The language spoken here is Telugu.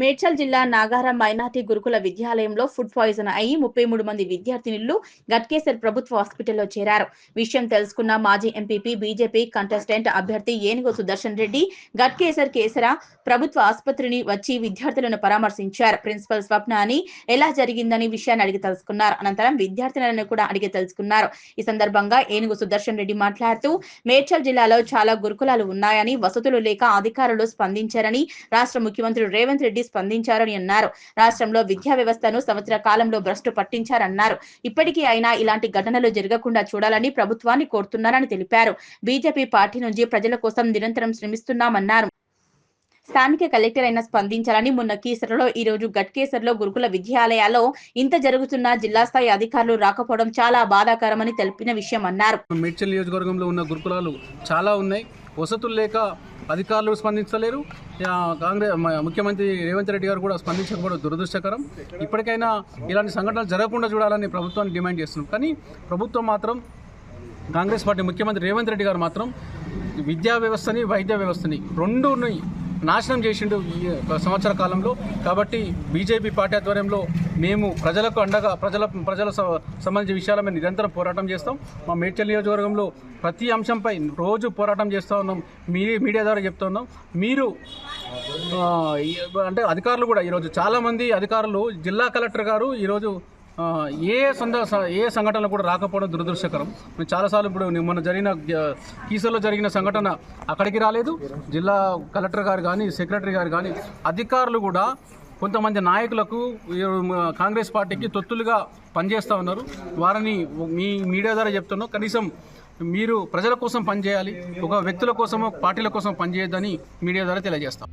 మేడ్చల్ జిల్లా నాగారం మైనార్టీ గురుకుల విద్యాలయంలో ఫుడ్ పాయిజన్ అయి 33 మంది విద్యార్థినులు గట్కేసర్ ప్రభుత్వ హాస్పిటల్లో చేరారు. విషయం తెలుసుకున్న మాజీ ఎంపీపీ బీజేపీ కంటెస్టెంట్ అభ్యర్థి ఏనుగు సుదర్శన్ రెడ్డి గట్కేసర్ కేసర ప్రభుత్వ ఆసుపత్రిని వచ్చి విద్యార్థులను పరామర్శించారు. ప్రిన్సిపల్ స్వప్న అని ఎలా జరిగిందని విషయాన్ని అడిగి తెలుసుకున్నారు. అనంతరం విద్యార్థినులను కూడా అడిగి తెలుసుకున్నారు. ఈ సందర్భంగా ఏనుగు సుదర్శన్ రెడ్డి మాట్లాడుతూ మేడ్చల్ జిల్లాలో చాలా గురుకులాలు ఉన్నాయని, వసతులు లేక అధికారులు స్పందించారని, రాష్ట్ర ముఖ్యమంత్రి రేవంత్ రెడ్డి స్పందించారని అన్నారు. రాష్ట్రంలో విద్యా వ్యవస్థను సంవత్సర కాలంలో భ్రష్టు పట్టించారన్నారు. ఇప్పటికీ అయినా ఇలాంటి ఘటనలు జరగకుండా చూడాలని ప్రభుత్వాన్ని కోరుతున్నారని తెలిపారు. బీజేపీ పార్టీ నుంచి ప్రజల కోసం నిరంతరం శ్రమిస్తున్నామన్నారు. స్థానిక కలెక్టర్ అయినా స్పందించాలని మొన్న కీసరలో ఈ రోజు గట్కేసర్లో గురుకుల విద్యాలయాల్లో ఇంత జరుగుతున్న జిల్లా స్థాయి అధికారులు రాకపోవడం చాలా బాధాకరమని తెలిపిన విషయం అన్నారు. మేడ్చల్ నియోజకవర్గంలో ఉన్న గురుకులాలు చాలా ఉన్నాయి. వసతులు లేక అధికారులు స్పందించలేరు. కాంగ్రెస్ ముఖ్యమంత్రి రేవంత్ రెడ్డి గారు కూడా స్పందించకపోవడం దురదృష్టకరం. ఇప్పటికైనా ఇలాంటి సంఘటనలు జరగకుండా చూడాలని ప్రభుత్వాన్ని డిమాండ్ చేస్తున్నాం. కానీ ప్రభుత్వం మాత్రం, కాంగ్రెస్ పార్టీ ముఖ్యమంత్రి రేవంత్ రెడ్డి గారు మాత్రం విద్యా వ్యవస్థని, వైద్య వ్యవస్థని రెండుని నాశనం చేసిండు ఈ సంవత్సర కాలంలో. కాబట్టి బీజేపీ పార్టీ ఆధ్వర్యంలో మేము ప్రజలకు అండగా ప్రజల సంబంధించిన విషయాల మీద నిరంతరం పోరాటం చేస్తాం. మా మేడ్చల్ నియోజకవర్గంలో ప్రతి అంశంపై రోజు పోరాటం చేస్తూ ఉన్నాం. మీడియా ద్వారా చెప్తూ ఉన్నాం. మీరు అంటే అధికారులు కూడా ఈరోజు చాలామంది అధికారులు, జిల్లా కలెక్టర్ గారు ఈరోజు ఏ సంఘటనలు కూడా రాకపోవడం దురదృష్టకరం. మేము చాలాసార్లు ఇప్పుడు మొన్న జరిగిన కీసర్లో జరిగిన సంఘటన అక్కడికి రాలేదు. జిల్లా కలెక్టర్ గారు కానీ, సెక్రటరీ గారు కానీ, అధికారులు కూడా కొంతమంది నాయకులకు, కాంగ్రెస్ పార్టీకి తొత్తులుగా పనిచేస్తూ ఉన్నారు. వారిని మీ మీడియా ద్వారా చెప్తున్నాం, కనీసం మీరు ప్రజల కోసం పనిచేయాలి, ఒక వ్యక్తుల కోసమో పార్టీల కోసం పనిచేయొద్దని మీడియా ద్వారా తెలియజేస్తాం.